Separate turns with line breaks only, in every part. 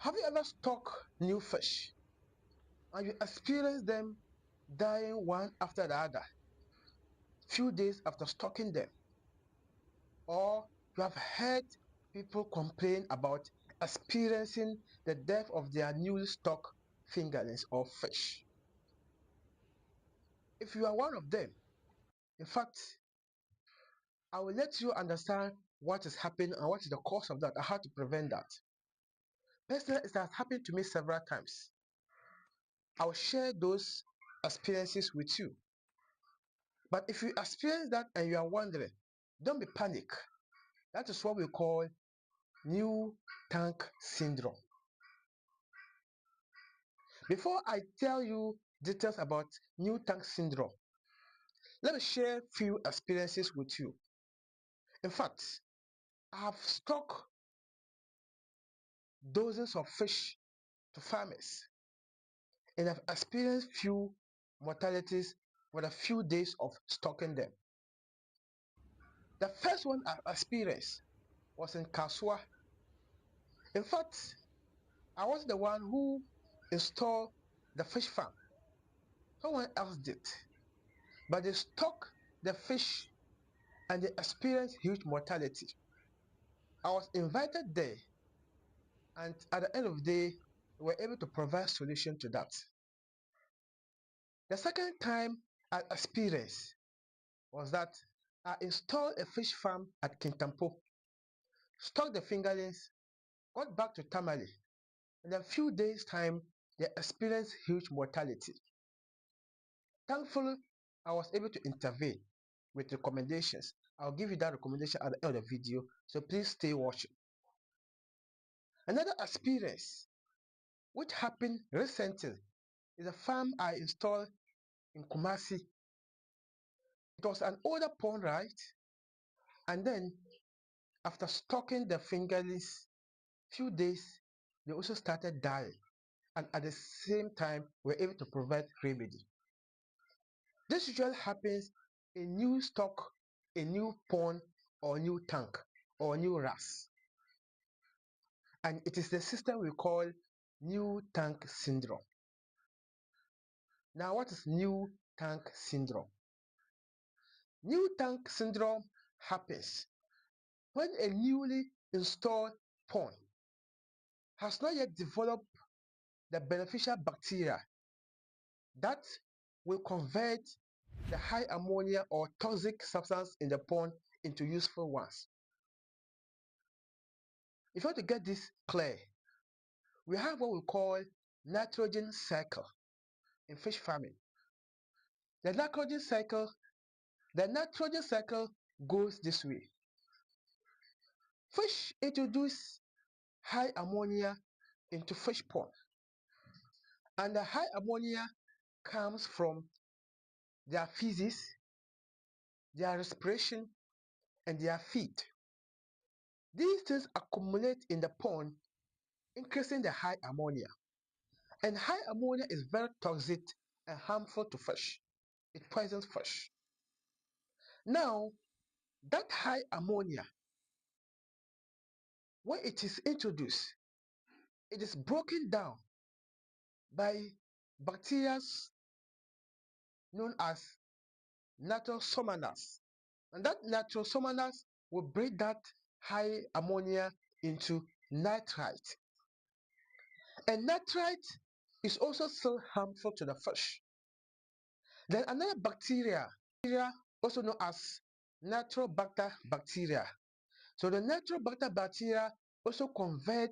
Have you ever stocked new fish and you experience them dying one after the other few days after stocking them? Or you have heard people complain about experiencing the death of their newly stocked fingerlings or fish? If you are one of them, in fact, I will let you understand what is happening and what is the cause of that and how to prevent that. Personally, it has happened to me several times. I'll share those experiences with you. But if you experience that and you are wondering, don't be panic. That is what we call new tank syndrome. Before I tell you details about new tank syndrome, let me share a few experiences with you. In fact, I have stocked dozens of fish to farmers and I've experienced few mortalities with a few days of stocking them. The first one I experienced was in Kasua. In fact, I was the one who installed the fish farm. Someone else did, but they stocked the fish and they experienced huge mortality. I was invited there, and at the end of the day, we were able to provide solution to that. The second time I experienced was that I installed a fish farm at Kintampo, stocked the fingerlings, got back to Tamale. In a few days' time, they experienced huge mortality. Thankfully, I was able to intervene with recommendations. I'll give you that recommendation at the end of the video, so please stay watching. Another experience which happened recently is a farm I installed in Kumasi. It was an older pond, right? And then after stocking the fingerlings, few days they also started dying. And at the same time, we're able to provide remedy. This usually happens in new stock, a new pond, or new tank, or new RAS. And it is the system we call new tank syndrome. Now, what is new tank syndrome? New tank syndrome happens when a newly installed pond has not yet developed the beneficial bacteria that will convert the high ammonia or toxic substance in the pond into useful ones. If you want to get this clear, we have what we call nitrogen cycle in fish farming. The nitrogen cycle, the nitrogen cycle goes this way. Fish introduce high ammonia into fish pond, and the high ammonia comes from their feces, their respiration, and their feed. These things accumulate in the pond, increasing the high ammonia. And high ammonia is very toxic and harmful to fish. It poisons fish. Now, that high ammonia, when it is introduced, it is broken down by bacteria known as nitrosomonas. And that nitrosomonas will break that high ammonia into nitrite. And nitrite is also still harmful to the fish. Then another bacteria, also known as nitrobacter bacteria. So the nitrobacter bacteria also convert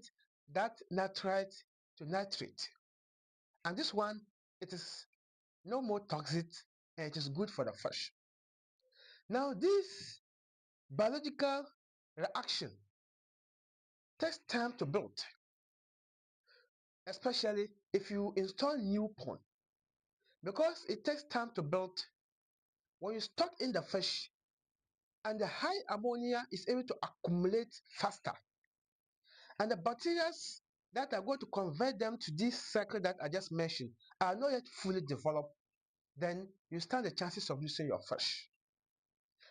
that nitrite to nitrate. And this one, it is no more toxic and it is good for the fish. Now, this biological reaction takes time to build, especially if you install new pond. Because it takes time to build, when you stock in the fish and the high ammonia is able to accumulate faster, and the bacteria that are going to convert them to this cycle that I just mentioned are not yet fully developed, then you stand the chances of losing your fish.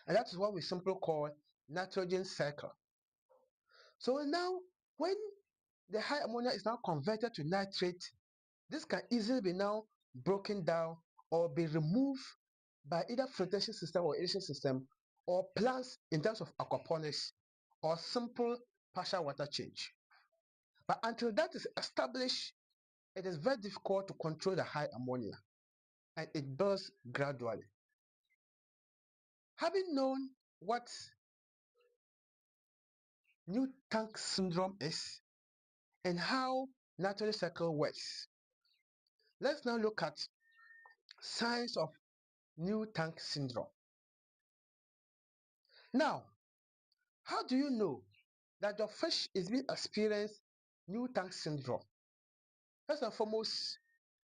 And that is what we simply call nitrogen cycle. So now, when the high ammonia is now converted to nitrate. This can easily be now broken down or be removed by either filtration system or irrigation system or plants in terms of aquaponics or simple partial water change. But until that is established, it is very difficult to control the high ammonia and it builds gradually. Having known what new tank syndrome is and how natural cycle works, let's now look at signs of new tank syndrome. Now, how do you know that your fish is being experienced new tank syndrome? First and foremost,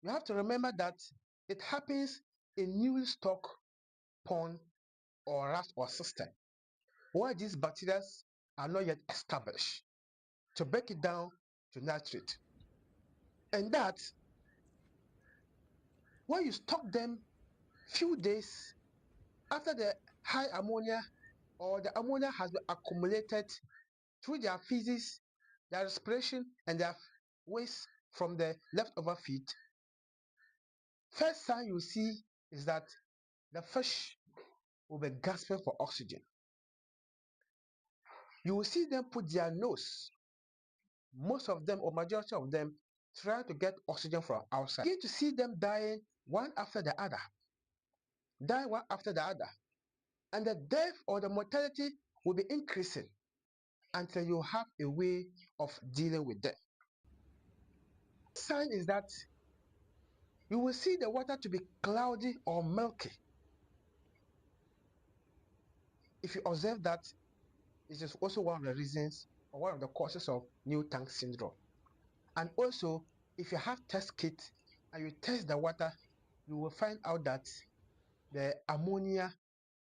you have to remember that it happens in newly stocked pond or raft or system where these bacteria are not yet established to break it down to nitrate. And that when you stock them few days after the high ammonia or the ammonia has been accumulated through their feces, their respiration, and their waste from the leftover feed, first sign you see is that the fish will be gasping for oxygen. You will see them put their nose, most of them or majority of them, trying to get oxygen from outside. You begin to see them dying one after the other, die one after the other, and the death or the mortality will be increasing until you have a way of dealing with them. Sign is that you will see the water to be cloudy or milky. If you observe that, it is also one of the reasons or one of the causes of new tank syndrome. And also, if you have test kit and you test the water, you will find out that the ammonia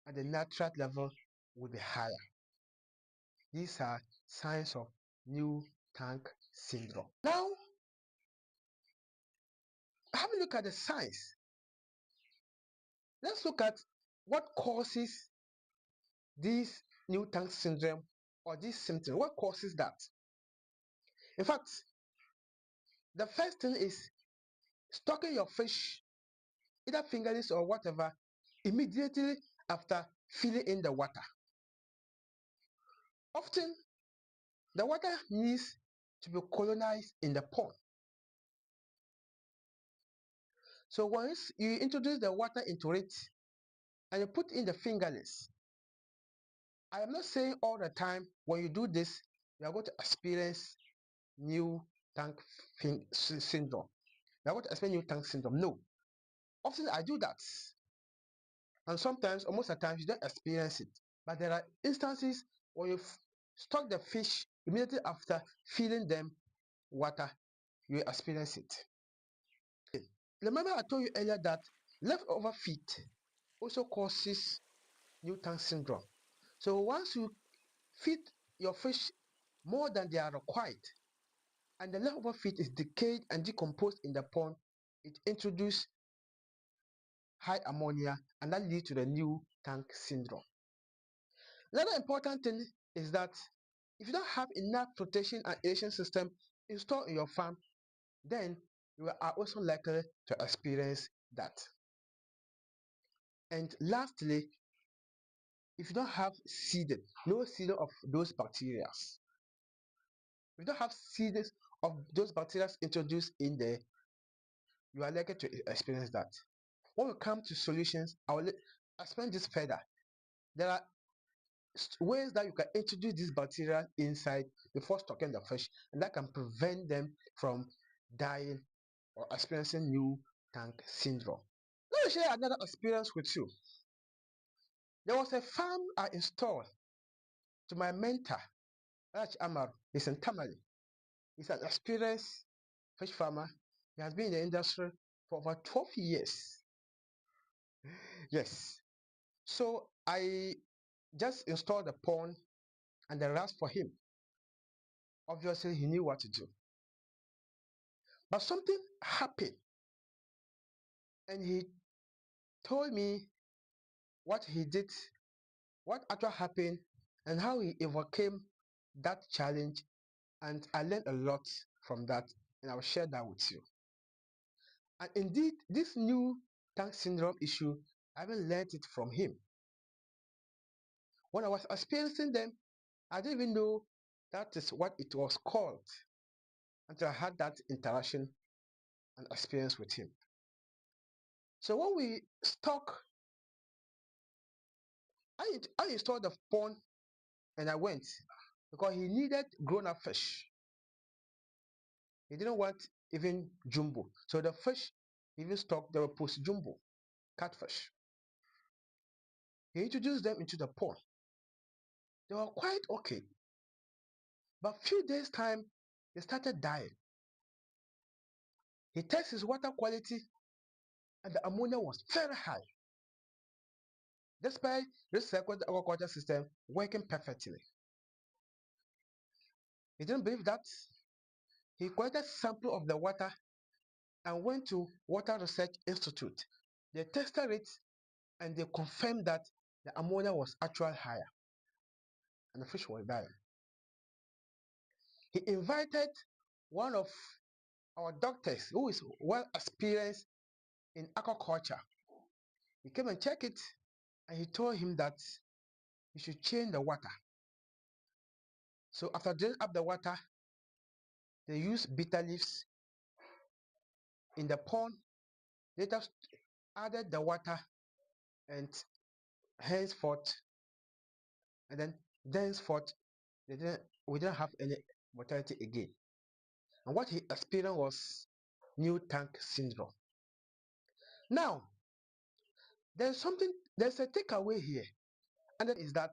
and the nitrate level will be higher. These are signs of new tank syndrome. Now, have a look at the signs. Let's look at what causes this new tank syndrome or this symptom. What causes that? In fact, the first thing is stocking your fish, either fingerlings or whatever, immediately after filling in the water. Often, the water needs to be colonized in the pond. So once you introduce the water into it and you put in the fingerlings, I am not saying all the time when you do this, you are going to experience new tank syndrome. You are going to experience new tank syndrome. No. Often I do that. And sometimes, or most of the time, you don't experience it. But there are instances when you stock the fish immediately after feeding them water, you experience it. Remember I told you earlier that leftover feed also causes new tank syndrome. So once you feed your fish more than they are required, and the leftover feed is decayed and decomposed in the pond, it introduces high ammonia and that leads to the new tank syndrome. Another important thing is that if you don't have enough protection and aeration system installed in your farm, then you are also likely to experience that. And lastly, if you don't have seeding, no seeding of those bacteria, if you don't have seedings of those bacteria introduced in there, you are likely to experience that. When we come to solutions, I will explain this further. There are ways that you can introduce this bacteria inside before stocking the fish, and that can prevent them from dying or experiencing new tank syndrome. Let me share another experience with you. There was a farm I installed to my mentor, Raj Amar. He's in Tamale. He's an experienced fish farmer. He has been in the industry for over 12 years. Yes. So I just installed the pond and the rest for him. Obviously, he knew what to do. But something happened, and he told me what he did, what actually happened, and how he overcame that challenge and I learned a lot from that, and I'll share that with you. And indeed, this new tank syndrome issue, I haven't learned it from him. When I was experiencing them, I didn't even know that is what it was called until I had that interaction and experience with him. So when we stock, I installed the pond and I went because he needed grown-up fish. He didn't want even jumbo. So the fish he even stocked, they were post jumbo, catfish. He introduced them into the pond. They were quite okay. But few days time, they started dying. He tested his water quality and the ammonia was very high. Despite this aquaculture system working perfectly. He didn't believe that. He collected sample of the water and went to Water Research Institute. They tested it and they confirmed that the ammonia was actually higher and the fish was dying. He invited one of our doctors who is well experienced in aquaculture. He came and checked it and he told him that he should change the water. So after draining up the water, they used bitter leaves in the pond, later added the water and henceforth, and then thenceforth, we didn't have any mortality again. And what he experienced was new tank syndrome. Now, there's a takeaway here, and that is that,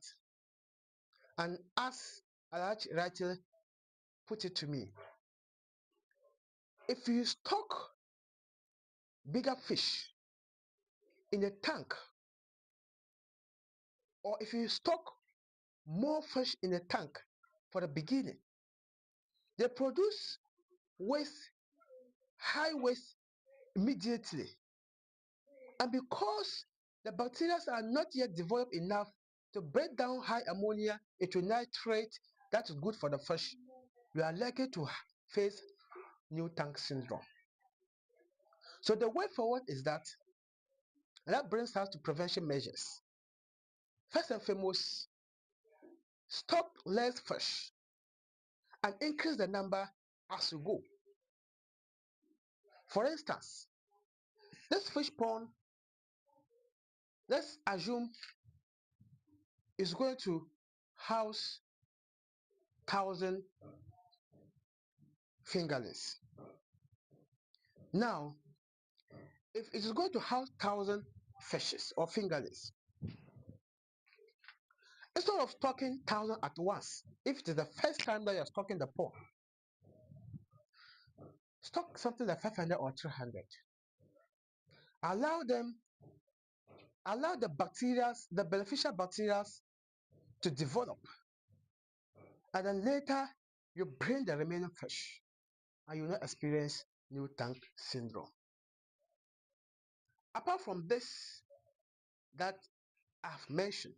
and as Alach rightly put it to me, if you stock bigger fish in a tank, or if you stock more fish in a tank for the beginning, they produce waste, high waste immediately. And because the bacteria are not yet developed enough to break down high ammonia into nitrate that is good for the fish, you are likely to face new tank syndrome. So the way forward is that, and that brings us to prevention measures. First and foremost, stock less fish and increase the number as you go. For instance, this fish pond, let's assume, is going to house 1,000 fingerlings. Now, if it is going to house 1,000 fishes or fingerlings, instead of stocking 1,000 at once, if it is the first time that you're stocking the pond, stock something like 500 or 300. Allow them, allow the bacteria, the beneficial bacteria to develop, and then later you bring the remaining fish, and you will not experience new tank syndrome. Apart from this that I've mentioned,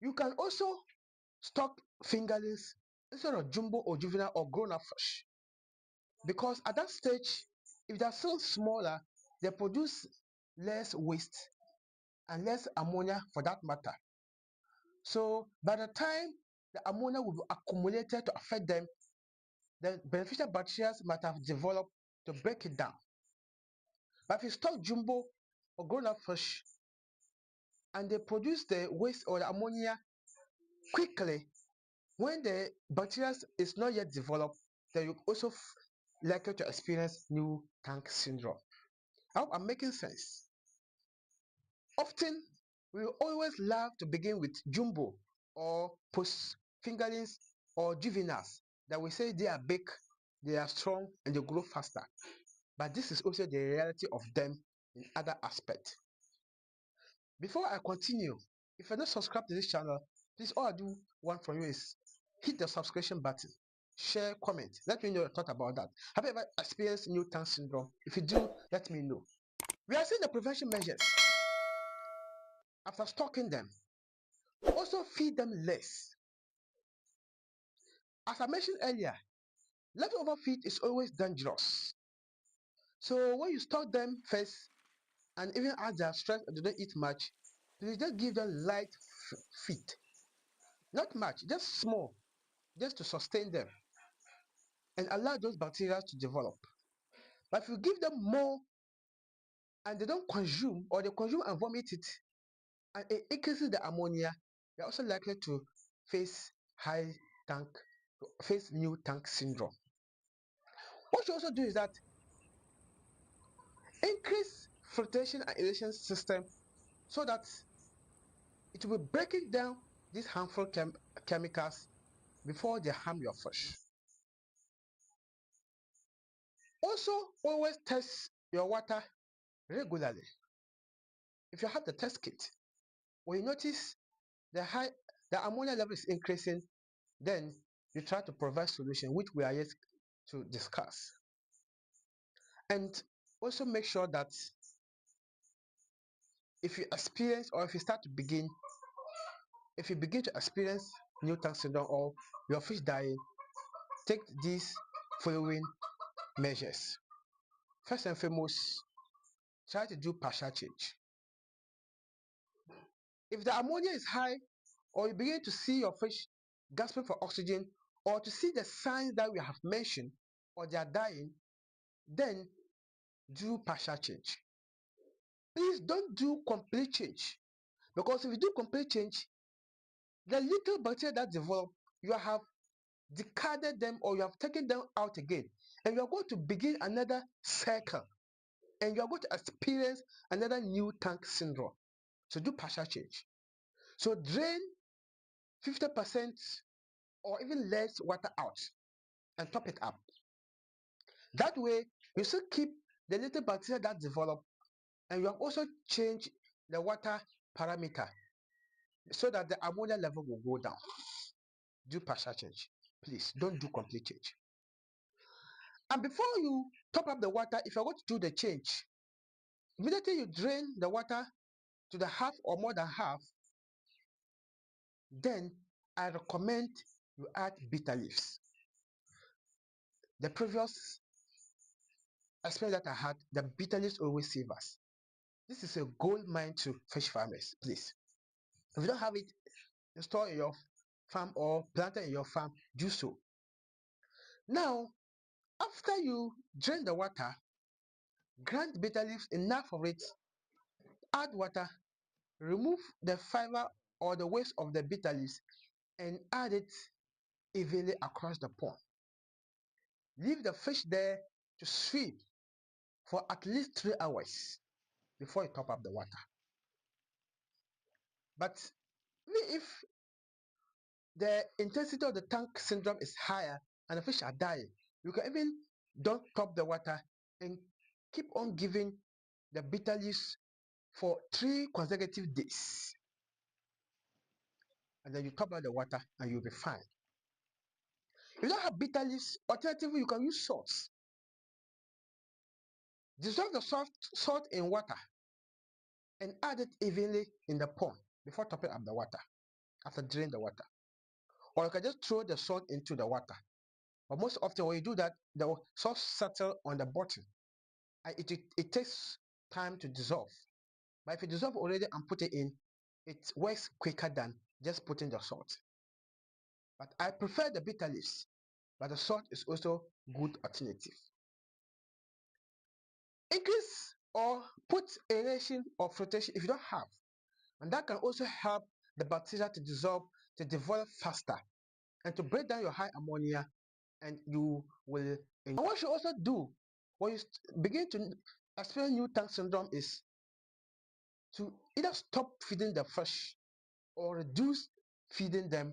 you can also stock fingerlings instead of jumbo or juvenile or grown-up fish, because at that stage, if they are still smaller, they produce less waste and less ammonia for that matter. So by the time the ammonia will be accumulated to affect them, the beneficial bacteria might have developed to break it down. But if you stock jumbo or grown-up fish and they produce the waste or the ammonia quickly, when the bacteria is not yet developed, then you also likely to experience new tank syndrome. I hope I'm making sense. Often, we always love to begin with jumbo or post fingerlings or juveniles that we say they are big, they are strong, and they grow faster. But this is also the reality of them in other aspects. Before I continue, if you're not subscribed to this channel, please all I do want from you is hit the subscription button, share, comment. Let me know your thought about that. Have you ever experienced new tank syndrome? If you do, let me know. We are seeing the prevention measures. After stocking them, also feed them less. As I mentioned earlier, leftover feed is always dangerous. So when you stock them first, and even as they are stressed and they don't eat much, please just give them light feed. Not much, just small, just to sustain them and allow those bacteria to develop. But if you give them more and they don't consume or they consume and vomit it, and it increases the ammonia, they're also likely to face high tank, face new tank syndrome. What you also do is that increase filtration and aeration system so that it will be breaking down these harmful chemicals before they harm your fish. Also, always test your water regularly. If you have the test kit, when you notice the the ammonia level is increasing, then you try to provide solution, which we are yet to discuss. And also make sure that if you experience or if you start to begin, if you begin to experience new tank syndrome or your fish dying, take these following measures. First and foremost, try to do partial change. If the ammonia is high or you begin to see your fish gasping for oxygen or to see the signs that we have mentioned or they are dying, then do partial change. Please don't do complete change, because if you do complete change, the little bacteria that develop, you have discarded them or you have taken them out again, and you are going to begin another cycle and you are going to experience another new tank syndrome. So do partial change. So drain 50% or even less water out and top it up. That way, you still keep the little bacteria that develop, and you have also changed the water parameter so that the ammonia level will go down. Do partial change. Please don't do complete change. And before you top up the water, if you're going to do the change, immediately you drain the water to the half or more than half, then I recommend you add bitter leaves. The previous experience that I had, the bitter leaves always save us. This is a gold mine to fish farmers, please. If you don't have it, install in your farm or plant it in your farm, do so. Now, after you drain the water, grind bitter leaves, enough of it, add water, remove the fiber or the waste of the bitter leaves and add it evenly across the pond. Leave the fish there to swim for at least 3 hours before you top up the water. But if the intensity of the tank syndrome is higher and the fish are dying, you can even don't top the water and keep on giving the bitter leaves for 3 consecutive days. And then you top up the water and you'll be fine. If you don't have bitter leaves, alternatively, you can use salt. Dissolve the salt in water and add it evenly in the pond before topping up the water, after draining the water. Or you can just throw the salt into the water. But most often when you do that, the salt settles on the bottom and it takes time to dissolve. But if you dissolve already and put it in, it works quicker than just putting the salt. But I prefer the bitter leaves, but the salt is also good alternative. Increase or put aeration or flotation if you don't have, and that can also help the bacteria to dissolve, to develop faster, and to break down your high ammonia, and you will. And what you also do when you begin to experience new tank syndrome is to either stop feeding the fish or reduce feeding them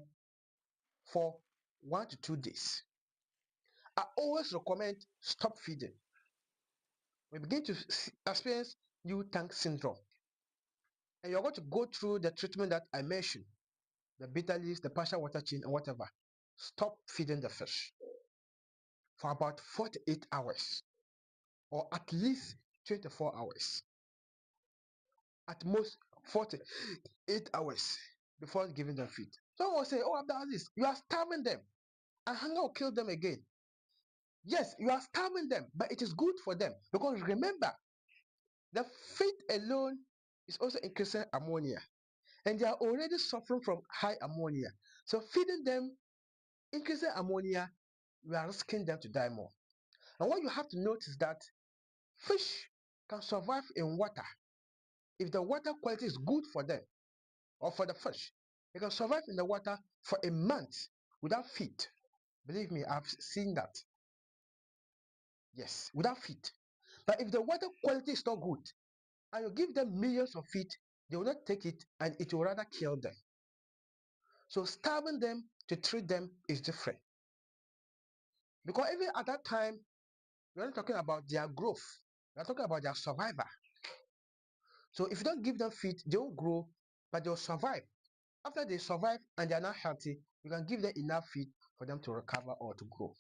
for 1 to 2 days. I always recommend stop feeding. We begin to experience new tank syndrome, and you're going to go through the treatment that I mentioned, the bitter leaves, the partial water change, and whatever. Stop feeding the fish for about 48 hours or at least 24 hours. At most 48 hours before giving them feed. Someone will say, oh, I've done this. You are starving them. and hunger will kill them again. Yes, you are starving them, but it is good for them because remember, the feed alone is also increasing ammonia, and they are already suffering from high ammonia. So feeding them, increasing ammonia, we are risking them to die more. And what you have to notice is that fish can survive in water if the water quality is good for them or for the fish. They can survive in the water for a month without feed. Believe me, I've seen that. Yes, without feed. But if the water quality is not good and you give them millions of feed, they will not take it and it will rather kill them. So starving them to treat them is different. Because even at that time, we're not talking about their growth. We're talking about their survival. So if you don't give them feed, they won't grow, but they'll survive. After they survive and they are not healthy, you can give them enough feed for them to recover or to grow.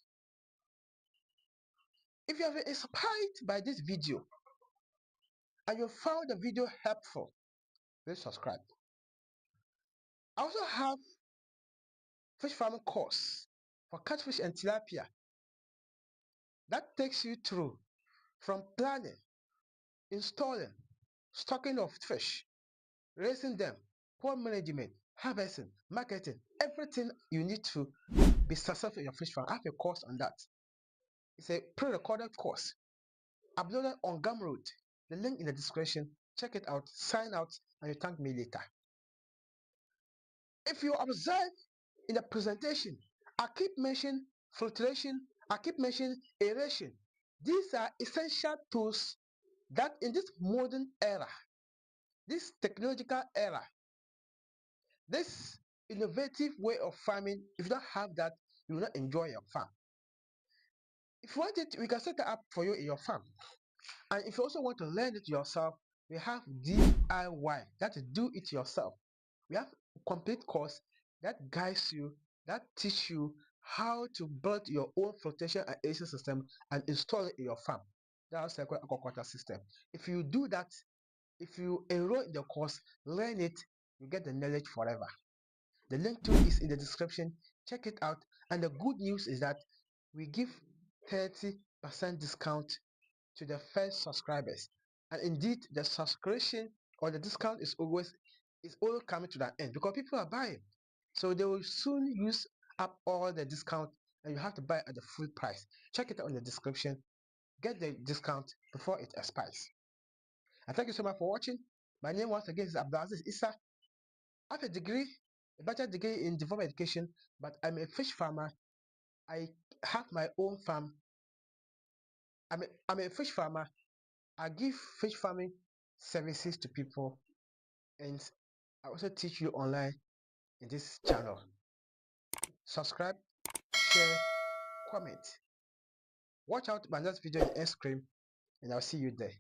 If you have been inspired by this video and you found the video helpful, please subscribe. I also have fish farming course for catfish and tilapia that takes you through from planning, installing, stocking of fish, raising them, pond management, harvesting, marketing, everything you need to be successful in your fish farm. I have a course on that. It's a pre-recorded course uploaded on Gumroad. The link in the description. Check it out, sign out, and you thank me later. If you observe in the presentation, I keep mentioning filtration, I keep mentioning aeration. These are essential tools that in this modern era, this technological era, this innovative way of farming, if you don't have that, you will not enjoy your farm. If you want it, we can set it up for you in your farm. And if you also want to learn it yourself, we have DIY, that is do it yourself. We have a complete course that guides you, that teach you how to build your own flotation and aeration system and install it in your farm. That's circular aquaculture system. If you do that, if you enroll in the course, learn it, you get the knowledge forever. The link to it is in the description. Check it out. And the good news is that we give 30% discount to the first subscribers. And indeed, the subscription or the discount is all coming to that end because people are buying. So they will soon use up all the discount and you have to buy at the full price. Check it out in the description. Get the discount before it expires. And thank you so much for watching. My name once again is Abdulaziz Issa. I have a degree, a bachelor degree in development education, but I'm a fish farmer. I have my own farm. I'm a fish farmer. I give fish farming services to people, and I also teach you online in this channel. Subscribe, share, comment. Watch out my next video in end screen, and I'll see you there.